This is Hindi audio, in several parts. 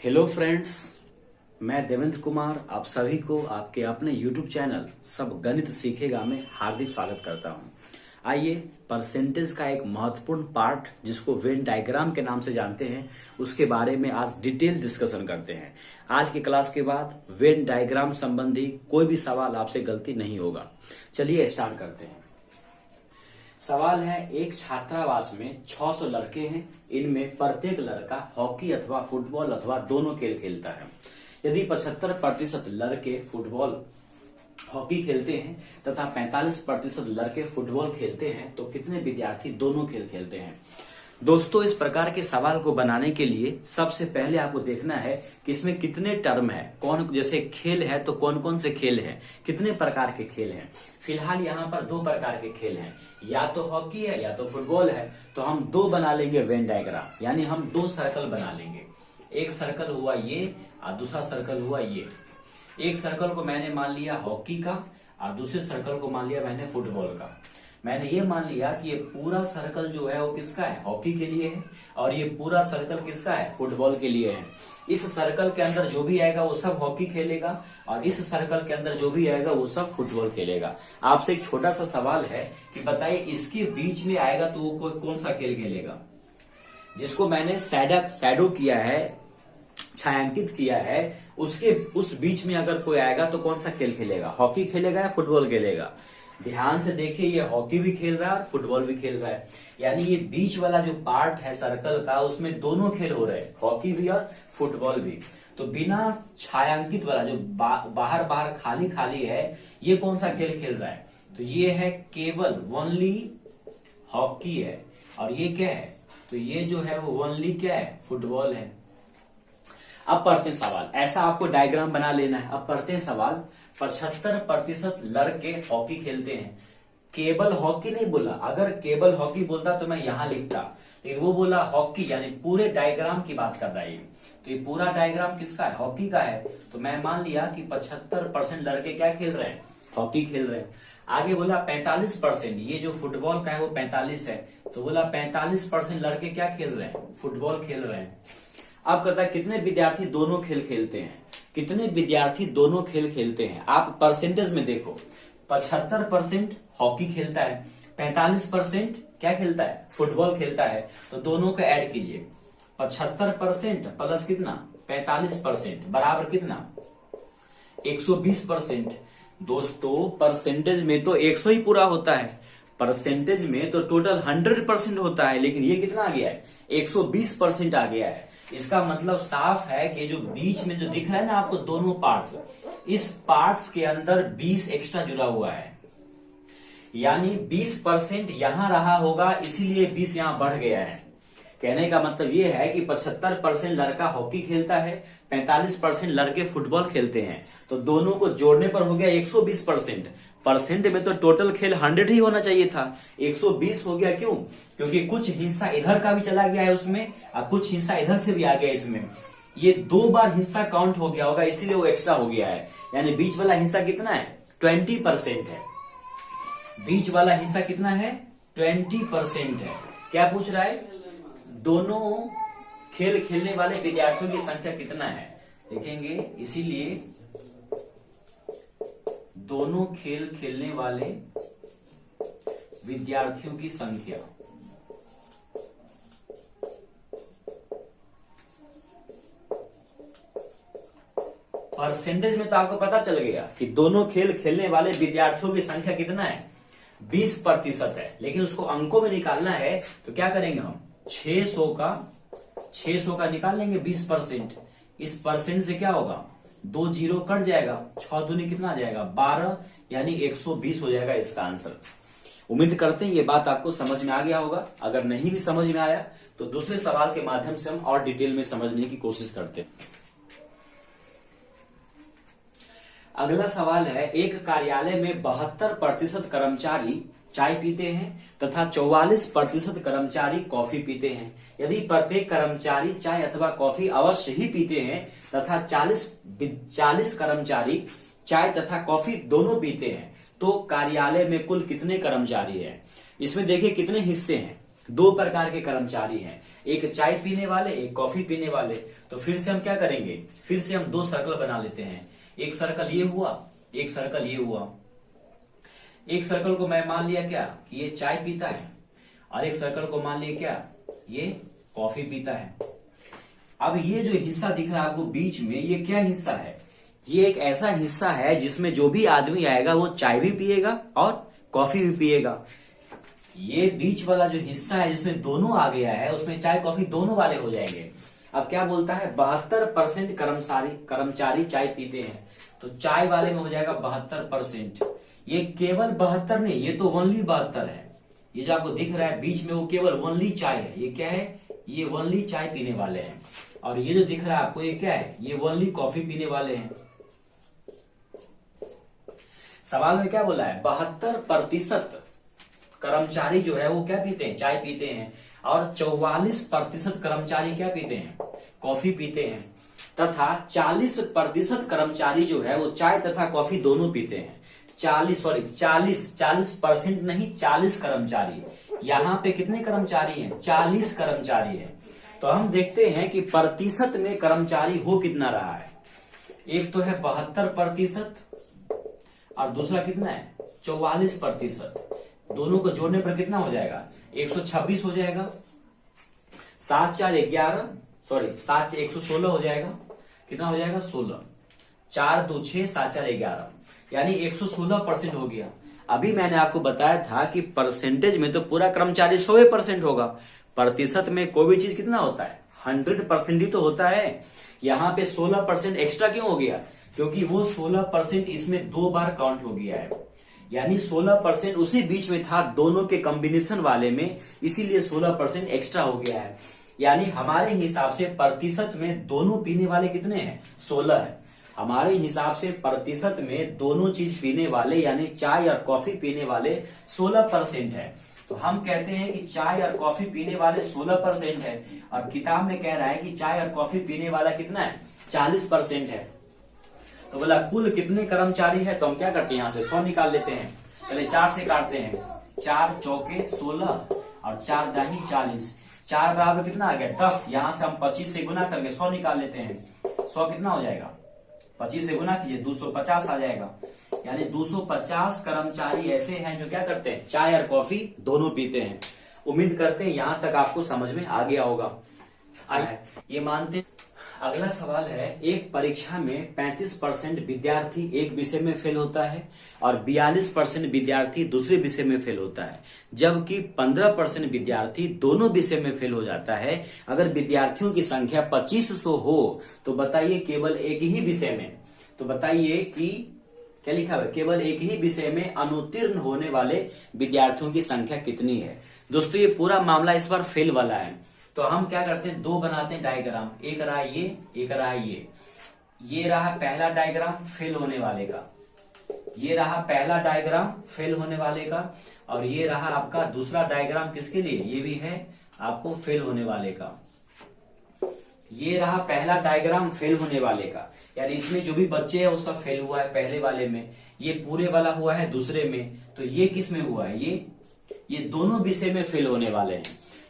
हेलो फ्रेंड्स, मैं देवेंद्र कुमार आप सभी को आपके अपने YouTube चैनल सब गणित सीखेगा में हार्दिक स्वागत करता हूं। आइए परसेंटेज का एक महत्वपूर्ण पार्ट जिसको वेन डायग्राम के नाम से जानते हैं उसके बारे में आज डिटेल डिस्कशन करते हैं। आज की क्लास के बाद वेन डायग्राम संबंधी कोई भी सवाल आपसे गलती नहीं होगा। चलिए स्टार्ट करते हैं। सवाल है, एक छात्रावास में 600 लड़के हैं। इनमें प्रत्येक लड़का हॉकी अथवा फुटबॉल अथवा दोनों खेल खेलता है। यदि 75% लड़के फुटबॉल हॉकी खेलते हैं तथा 45% लड़के फुटबॉल खेलते हैं तो कितने विद्यार्थी दोनों खेल खेलते हैं। दोस्तों, इस प्रकार के सवाल को बनाने के लिए सबसे पहले आपको देखना है कि इसमें कितने टर्म है, कौन जैसे खेल है तो कौन कौन से खेल हैं, कितने प्रकार के खेल हैं। फिलहाल यहाँ पर 2 प्रकार के खेल हैं, या तो हॉकी है या तो फुटबॉल है। तो हम 2 बना लेंगे वेन डायग्राम, यानी हम 2 सर्कल बना लेंगे। एक सर्कल हुआ ये और दूसरा सर्कल हुआ ये। एक सर्कल को मैंने मान लिया हॉकी का और दूसरे सर्कल को मान लिया मैंने फुटबॉल का। मैंने ये मान लिया कि ये पूरा सर्कल जो है वो किसका है, हॉकी के लिए है, और ये पूरा सर्कल किसका है, फुटबॉल के लिए है। इस सर्कल के अंदर जो भी आएगा वो सब हॉकी खेलेगा और इस सर्कल के अंदर जो भी आएगा वो सब फुटबॉल खेलेगा। आपसे एक छोटा सा सवाल है कि बताइए इसके बीच में आएगा तो वो कौन सा खेल खेलेगा। जिसको मैंने शैडो किया है, छायांकित किया है, उसके उस बीच में अगर कोई आएगा तो कौन सा खेल खेलेगा, हॉकी खेलेगा या फुटबॉल खेलेगा। ध्यान से देखिए, ये हॉकी भी खेल रहा है और फुटबॉल भी खेल रहा है, यानी ये बीच वाला जो पार्ट है सर्कल का उसमें दोनों खेल हो रहे हैं, हॉकी भी और फुटबॉल भी। तो बिना छायांकित वाला जो बाहर बाहर खाली खाली है, ये कौन सा खेल खेल रहा है, तो ये है केवल ओनली हॉकी है। और ये क्या है, तो ये जो है वो ओनली क्या है, फुटबॉल है। अब पढ़ते हैं सवाल, ऐसा आपको डायग्राम बना लेना है। अब पढ़ते हैं सवाल, 75% लड़के हॉकी खेलते हैं। केवल हॉकी नहीं बोला, अगर केवल हॉकी बोलता तो मैं यहां लिखता, लेकिन वो बोला हॉकी, यानी पूरे डायग्राम की बात कर रहा है। तो ये पूरा डायग्राम किसका है, हॉकी का है। तो मैं मान लिया कि 75% लड़के क्या खेल रहे हैं, हॉकी खेल रहे हैं। आगे बोला 45%, ये जो फुटबॉल का है वो 45 है, तो बोला 45% लड़के क्या खेल रहे हैं, फुटबॉल खेल रहे हैं। अब कहता है कितने विद्यार्थी दोनों खेल खेलते हैं, कितने विद्यार्थी दोनों खेल खेलते हैं। आप परसेंटेज में देखो, 75% हॉकी खेलता है, 45% क्या खेलता है, फुटबॉल खेलता है। तो दोनों को ऐड कीजिए, 75% प्लस कितना 45% बराबर कितना 120%। दोस्तों परसेंटेज में तो 100 ही पूरा होता है, परसेंटेज में तो टोटल 100% होता है, लेकिन ये कितना आ गया है, 120% आ गया है। इसका मतलब साफ है कि जो बीच में जो दिख रहा है ना आपको दोनों पार्ट्स, इस पार्ट्स के अंदर 20 एक्स्ट्रा जुड़ा हुआ है, यानी 20% यहां रहा होगा, इसीलिए 20 यहां बढ़ गया है। कहने का मतलब ये है कि 75% लड़का हॉकी खेलता है, 45% लड़के फुटबॉल खेलते हैं, तो दोनों को जोड़ने पर हो गया 120%। परसेंट में तो टोटल खेल 100 ही होना चाहिए था, 120 हो गया। क्यों, क्योंकि कुछ हिस्सा इधर का भी चला गया है उसमें और कुछ हिस्सा इधर से भी आ गया इसमें। ये 2 बार हिस्सा काउंट हो गया होगा, इसीलिए वो एक्स्ट्रा हो गया है। यानी बीच वाला हिस्सा कितना है, 20% है। बीच वाला हिस्सा कितना है, 20% है। क्या पूछ रहा है, दोनों खेल खेलने वाले विद्यार्थियों की संख्या कितना है, देखेंगे। इसीलिए दोनों खेल खेलने वाले विद्यार्थियों की संख्या, परसेंटेज में तो आपको पता चल गया कि दोनों खेल खेलने वाले विद्यार्थियों की संख्या कितना है, 20% है। लेकिन उसको अंकों में निकालना है तो क्या करेंगे हम, 600 का निकाल लेंगे 20%। इस परसेंट से क्या होगा, 2 जीरो कट जाएगा, 6 दूनी कितना आ जाएगा 12, यानी 120 हो जाएगा इसका आंसर। उम्मीद करते हैं ये बात आपको समझ में आ गया होगा। अगर नहीं भी समझ में आया तो दूसरे सवाल के माध्यम से हम और डिटेल में समझने की कोशिश करते हैं। अगला सवाल है, एक कार्यालय में 72% कर्मचारी चाय पीते हैं तथा 44% कर्मचारी कॉफी पीते हैं। यदि प्रत्येक कर्मचारी चाय अथवा कॉफी अवश्य ही पीते हैं तथा 40 कर्मचारी चाय तथा कॉफी दोनों पीते हैं तो कार्यालय में कुल कितने कर्मचारी हैं। इसमें देखिए कितने हिस्से हैं, 2 प्रकार के कर्मचारी हैं, एक चाय पीने वाले एक कॉफी पीने वाले। तो फिर से हम क्या करेंगे, फिर से हम दो सर्कल बना लेते हैं। एक सर्कल ये हुआ, एक सर्कल ये हुआ। एक सर्कल को मैं मान लिया क्या कि ये चाय पीता है, और एक सर्कल को मान लिया क्या, ये कॉफी पीता है। अब ये जो हिस्सा दिख रहा है आपको बीच में, ये क्या हिस्सा है, ये एक ऐसा हिस्सा है जिसमें जो भी आदमी आएगा वो चाय भी पिएगा और कॉफी भी पिएगा। ये बीच वाला जो हिस्सा है जिसमें दोनों आ गया है, उसमें चाय कॉफी दोनों वाले हो जाएंगे। अब क्या बोलता है, 72% कर्मचारी चाय पीते हैं, तो चाय वाले में हो जाएगा 72%। ये केवल 72 नहीं, ये तो ओनली 72 है। ये जो आपको दिख रहा है बीच में वो केवल ओनली चाय है। ये क्या है, ये ओनली चाय पीने वाले हैं। और ये जो दिख रहा है आपको ये क्या है, ये ओनली कॉफी पीने वाले हैं। सवाल में क्या बोला है, 72% कर्मचारी जो है वो क्या पीते हैं, चाय पीते हैं, और 44% कर्मचारी क्या पीते हैं, कॉफी पीते हैं, तथा 40% कर्मचारी जो है वो चाय तथा कॉफी दोनों पीते हैं। 40% नहीं, 40 कर्मचारी। यहाँ पे कितने कर्मचारी हैं, 40 कर्मचारी हैं। तो हम देखते हैं कि प्रतिशत में कर्मचारी हो कितना रहा है। एक तो है 72% और दूसरा कितना है, 44%। दोनों को जोड़ने पर कितना हो जाएगा, 126 हो जाएगा। 7 4 11, सॉरी 7 116 हो जाएगा। कितना हो जाएगा, 16। 4 2 6 7 4 11, यानी 116% हो गया। अभी मैंने आपको बताया था कि परसेंटेज में तो पूरा कर्मचारी 100% होगा, प्रतिशत में कोई भी चीज कितना होता है, 100% ही तो होता है। यहाँ पे 16% एक्स्ट्रा क्यों हो गया, क्योंकि वो 16% इसमें 2 बार काउंट हो गया है, यानी 16% उसी बीच में था दोनों के कॉम्बिनेशन वाले में, इसीलिए 16% एक्स्ट्रा हो गया है। यानी हमारे हिसाब से प्रतिशत में दोनों पीने वाले कितने हैं, 16 है। हमारे हिसाब से प्रतिशत में दोनों चीज पीने वाले यानी चाय और कॉफी पीने वाले 16% है। तो हम कहते हैं कि चाय और कॉफी पीने वाले 16% है, और किताब में कह रहा है कि चाय और कॉफी पीने वाला कितना है, 40% है। तो बोला कुल कितने कर्मचारी है, तो हम क्या करते हैं, यहाँ से 100 निकाल लेते हैं। पहले 4 से काटते हैं, 4 चौके 16 और 4 दाही 40। 4 बराबर कितना आ गया, 10। यहाँ से हम 25 से गुना करके 100 निकाल लेते हैं। 100 कितना हो जाएगा, 25 से गुना कीजिए, 250 आ जाएगा। यानी 250 कर्मचारी ऐसे हैं जो क्या करते हैं, चाय और कॉफी दोनों पीते हैं। उम्मीद करते हैं यहां तक आपको समझ में आ गया होगा। ये मानते। अगला सवाल है, एक परीक्षा में 35% विद्यार्थी एक विषय में फेल होता है और 42% विद्यार्थी दूसरे विषय में फेल होता है, जबकि 15% विद्यार्थी दोनों विषय में फेल हो जाता है। अगर विद्यार्थियों की संख्या 2500 हो तो बताइए केवल एक ही विषय में, तो बताइए कि क्या लिखा है, केवल एक ही विषय में अनुत्तीर्ण होने वाले विद्यार्थियों की संख्या कितनी है। दोस्तों ये पूरा मामला इस बार फेल वाला है, तो हम क्या करते हैं, 2 बनाते हैं डायग्राम। एक रहा ये, एक रहा ये रहा पहला डायग्राम फेल होने वाले का, ये रहा पहला डायग्राम फेल होने वाले का, और ये रहा आपका दूसरा डायग्राम किसके लिए, ये भी है आपको फेल होने वाले का। ये रहा पहला डायग्राम फेल होने वाले का, यानी इसमें जो भी बच्चे हैं वो सब फेल हुआ है पहले वाले में, ये पूरे वाला हुआ है दूसरे में, तो ये किस में हुआ है, ये दोनों विषय में फेल होने वाले हैं।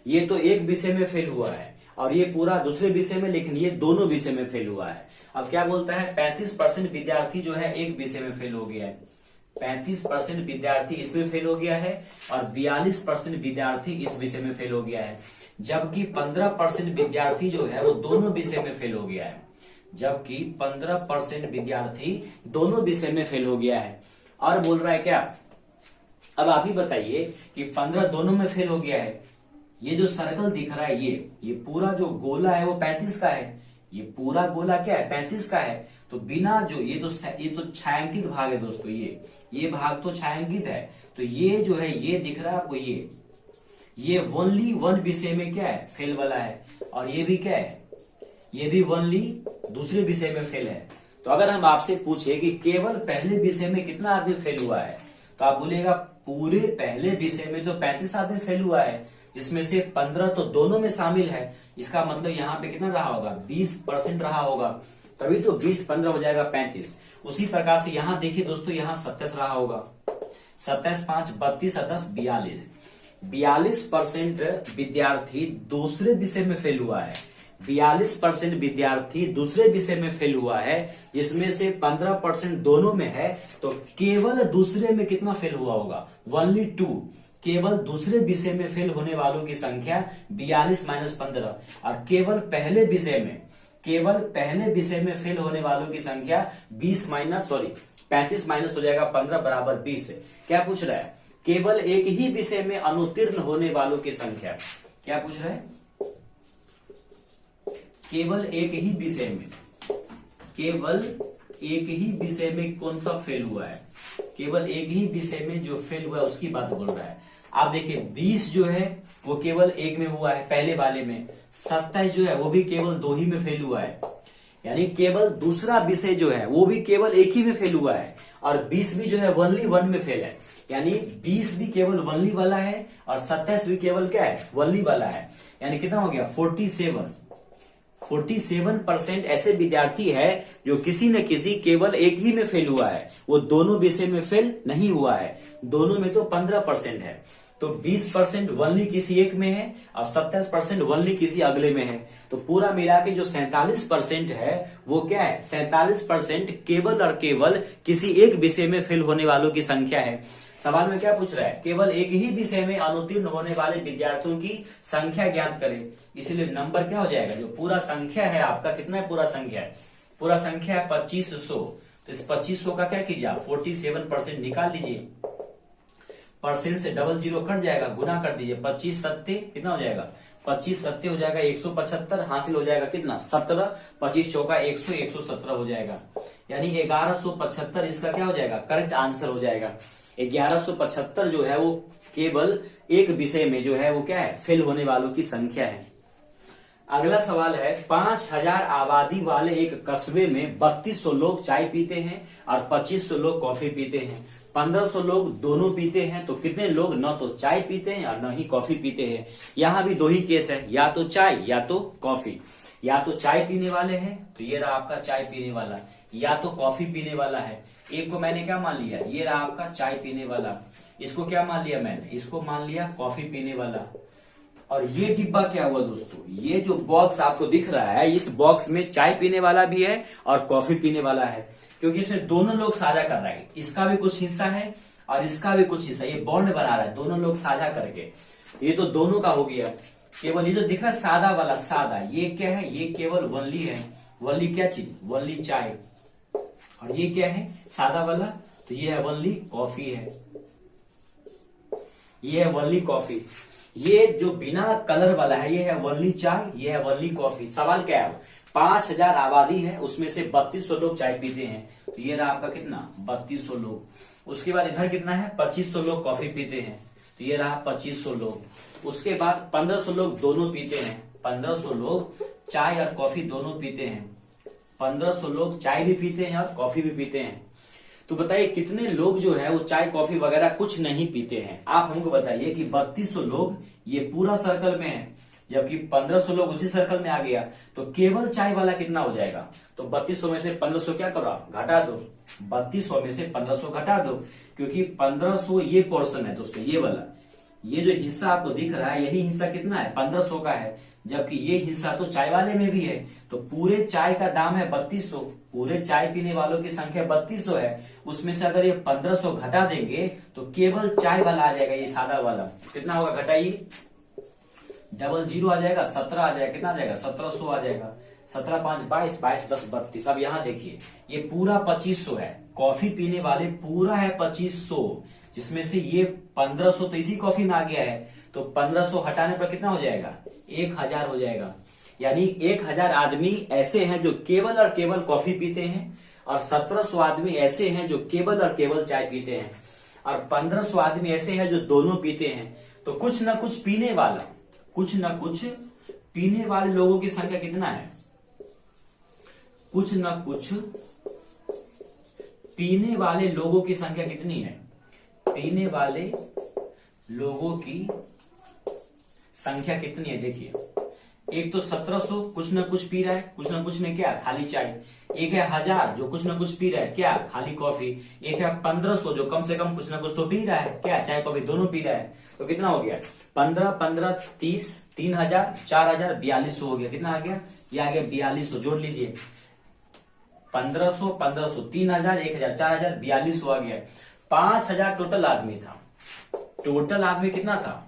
ये तो एक विषय में फेल हुआ है और ये पूरा दूसरे विषय में, लेकिन ये दोनों विषय में फेल हुआ है। अब क्या बोलता है, 35% विद्यार्थी जो है एक विषय में फेल हो गया है, 35% विद्यार्थी इसमें फेल हो गया है और 42% विद्यार्थी इस विषय में फेल हो गया है, जबकि 15% विद्यार्थी जो है वो दोनों विषय में फेल हो गया है, जबकि 15% विद्यार्थी दोनों विषय में फेल हो गया है। और बोल रहा है क्या, अब आप ही बताइए कि 15 दोनों में फेल हो गया है। ये जो सर्कल दिख रहा है ये पूरा जो गोला है वो 35 का है, ये पूरा गोला क्या है, 35 का है। तो बिना जो ये तो छायांकित भाग है दोस्तों, ये भाग तो छायांकित है, तो ये जो है ये दिख रहा है आपको, ये ओनली वन विषय में क्या है, फेल वाला है, और ये भी क्या है, ये भी ओनली दूसरे विषय में फेल है। तो अगर हम आपसे पूछे कि केवल पहले विषय में कितना आदमी फेल हुआ है, तो आप बोलेगा पूरे पहले विषय में तो 35 आदमी फेल हुआ है, जिसमें से 15 तो दोनों में शामिल है। इसका मतलब यहाँ पे कितना रहा होगा, 20% रहा होगा, तभी तो 20 15 हो जाएगा 35। उसी प्रकार से यहाँ देखिए दोस्तों, यहाँ 27 रहा होगा, 27 5 32 और 10 42। 42% विद्यार्थी दूसरे विषय में फेल हुआ है, 42% विद्यार्थी दूसरे विषय में फेल हुआ है, जिसमें से 15% दोनों में है, तो केवल दूसरे में कितना फेल हुआ होगा? ओनली 2। केवल दूसरे विषय में फेल होने वालों की संख्या 42 माइनस 15, और केवल पहले विषय में फेल होने वालों की संख्या 35 माइनस हो जाएगा 15 बराबर 20। क्या पूछ रहा है? केवल एक ही विषय में अनुत्तीर्ण होने वालों की संख्या। क्या पूछ रहा है? केवल एक ही विषय में कौन सा फेल हुआ है? केवल एक ही विषय में जो फेल हुआ है उसकी बात बोल रहा है। आप देखिए 20 जो है वो केवल एक में हुआ है, पहले वाले में। 27 जो है वो भी केवल 2 ही में फेल हुआ है, यानी केवल दूसरा विषय जो है वो भी केवल एक ही में फेल हुआ है। और 20 भी जो है ओनली 1 में फेल है, यानी 20 भी केवल ओनली वाला है और 27 भी केवल क्या है? ओनली वाला है। यानी कितना हो गया? 47% ऐसे विद्यार्थी है जो किसी न किसी केवल एक ही में फेल हुआ है, वो दोनों विषय में फेल नहीं हुआ है। दोनों में तो 15% है, तो 20% ओनली किसी एक में है और 27% ओनली किसी अगले में है। तो पूरा मिला के जो 47% है वो क्या है? 47% केवल और केवल किसी एक विषय में फेल होने वालों की संख्या है। सवाल में क्या पूछ रहा है? केवल एक ही विषय में अनुत्तीर्ण होने वाले विद्यार्थियों की संख्या ज्ञात करें। इसलिए नंबर क्या हो जाएगा? जो पूरा संख्या है आपका, कितना है पूरा संख्या है? पूरा संख्या है 2500। तो इस 2500 का क्या कीजिए? 47% निकाल लीजिए। परसेंट से 00 कट जाएगा, गुना कर दीजिए। 25 सत्ते कितना हो जाएगा? 25 सत्ते हो जाएगा 175, हासिल हो जाएगा कितना? 17। 25 चौका 100, 117 हो जाएगा, यानी 1175 इसका क्या हो जाएगा? करेक्ट आंसर हो जाएगा। 1175 जो है वो केवल एक विषय में जो है वो क्या है? फेल होने वालों की संख्या है। अगला सवाल है, 5000 आबादी वाले एक कस्बे में 3200 लोग चाय पीते हैं और 2500 लोग कॉफी पीते हैं। 1500 लोग दोनों पीते हैं, तो कितने लोग न तो चाय पीते हैं और न ही कॉफी पीते हैं? यहां भी 2 ही केस है, या तो चाय या तो कॉफी। या तो चाय पीने वाले हैं, तो ये रहा आपका चाय पीने वाला, या तो कॉफी पीने वाला है। एक को मैंने क्या मान लिया? ये रहा आपका चाय पीने वाला। इसको क्या मान लिया मैंने? इसको मान लिया कॉफी पीने वाला। और ये डिब्बा क्या हुआ दोस्तों? ये जो बॉक्स आपको दिख रहा है, इस बॉक्स में चाय पीने वाला भी है और कॉफी पीने वाला है, क्योंकि इसमें दोनों लोग साझा कर रहे हैं। इसका भी कुछ हिस्सा है और इसका भी कुछ हिस्सा, ये बॉन्ड बना रहा है दोनों लोग साझा करके। ये तो दोनों का हो गया। केवल ये जो दिख रहा है सादा वाला, सादा, ये क्या है? ये केवल वनली है। वनली क्या चीज? वनली चाय। और ये क्या है? सादा वाला, तो ये है वनली कॉफी है। ये है वनली कॉफी। ये जो बिना कलर वाला है ये है वनली चाय, ये है वनली कॉफी। सवाल क्या है? 5000 आबादी है, उसमें से 3200 लोग चाय पीते हैं, तो ये रहा आपका कितना? 3200 लोग। उसके बाद इधर कितना है? 2500 लोग कॉफी पीते हैं, तो ये रहा 2500 लोग। उसके बाद 1500 लोग दोनों पीते हैं। 1500 लोग चाय और कॉफी दोनों पीते हैं। 1500 लोग चाय भी पीते हैं और कॉफी भी पीते हैं। तो बताइए कितने लोग जो है वो चाय कॉफी वगैरह कुछ नहीं पीते हैं? आप हमको बताइए कि 3200 लोग ये पूरा सर्कल में है, जबकि 1500 लोग उसी सर्कल में आ गया, तो केवल चाय वाला कितना हो जाएगा? तो 3200 में से 1500 क्या करो? घटा दो। 3200 में से 1500 घटा दो, क्योंकि 1500 ये पोर्शन है दोस्तों, ये वाला, ये जो हिस्सा आपको दिख रहा है यही हिस्सा कितना है? 1500 का है, जबकि ये हिस्सा तो चाय वाले में भी है। तो पूरे चाय का दाम है 3200, पूरे चाय पीने वालों की संख्या 3200 है, उसमें से अगर ये 1500 घटा देंगे तो केवल चाय वाला आ जाएगा, ये सादा वाला। कितना होगा? घटाइए, 00 आ जाएगा, 17 आ जाएगा, कितना आ जाएगा? 1700 आ जाएगा। 17 5 22, 22 10 32। अब यहाँ देखिए ये पूरा 2500 है, कॉफी पीने वाले पूरा है 2500, जिसमें से ये 1500 तो इसी कॉफी में आ गया है, तो 1500 हटाने पर कितना हो जाएगा? 1000 हो जाएगा। यानी 1000 आदमी ऐसे हैं जो केवल और केवल कॉफी पीते हैं, और 1700 आदमी ऐसे हैं जो केवल और केवल चाय पीते हैं, और 1500 आदमी ऐसे हैं जो दोनों पीते हैं। तो कुछ न कुछ पीने वाला, कुछ न कुछ पीने वाले लोगों की संख्या कितना है? कुछ न कुछ पीने वाले लोगों की संख्या कितनी है? पीने वाले लोगों की संख्या कितनी है? देखिए एक तो 1700 कुछ ना कुछ पी रहा है, कुछ ना कुछ में क्या, खाली चाय। एक है 1000 जो कुछ ना कुछ पी रहा है, क्या, खाली कॉफी। एक है 1500 जो कम से कम कुछ ना कुछ तो पी रहा है, क्या, चाय कॉफी दोनों पी रहा है। तो कितना हो गया, 15 15 30, 3000, 4000, 4200 हो गया। कितना आ गया, ये आ गया 4200। जोड़ लीजिए, 1500 1500, 3000, 1000, 4000, 4200 आ गया। 5000 टोटल आदमी था। टोटल आदमी कितना था,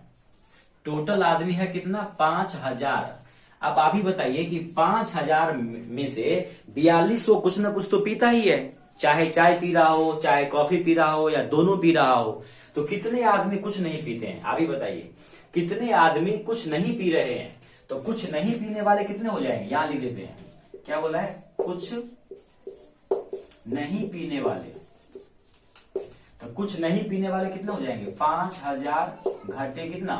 टोटल आदमी है कितना, 5000। अब आप ही बताइए कि 5000 में से 4200 कुछ ना कुछ तो पीता ही है, चाहे चाय पी रहा हो, चाहे कॉफी पी रहा हो, या दोनों पी रहा हो। तो कितने आदमी कुछ नहीं पीते हैं, आप ही बताइए, कितने आदमी कुछ नहीं पी रहे हैं। तो कुछ नहीं पीने वाले कितने हो जाएंगे, यहां लिख देते हैं। क्या बोला है, कुछ नहीं पीने वाले। तो कुछ नहीं पीने वाले कितने हो जाएंगे, 5000 घटे कितना,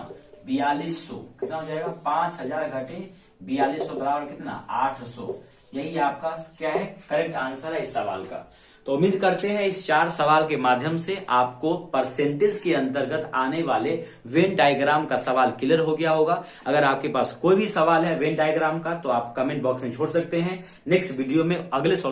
4200। कितना हो जाएगा, 5000 घटे 4200 बराबर कितना, 800। यही आपका क्या है, करेक्ट आंसर है इस सवाल का। तो उम्मीद करते हैं इस 4 सवाल के माध्यम से आपको परसेंटेज के अंतर्गत आने वाले वेन डायग्राम का सवाल क्लियर हो गया होगा। अगर आपके पास कोई भी सवाल है वेन डायग्राम का तो आप कमेंट बॉक्स में छोड़ सकते हैं। नेक्स्ट वीडियो में अगले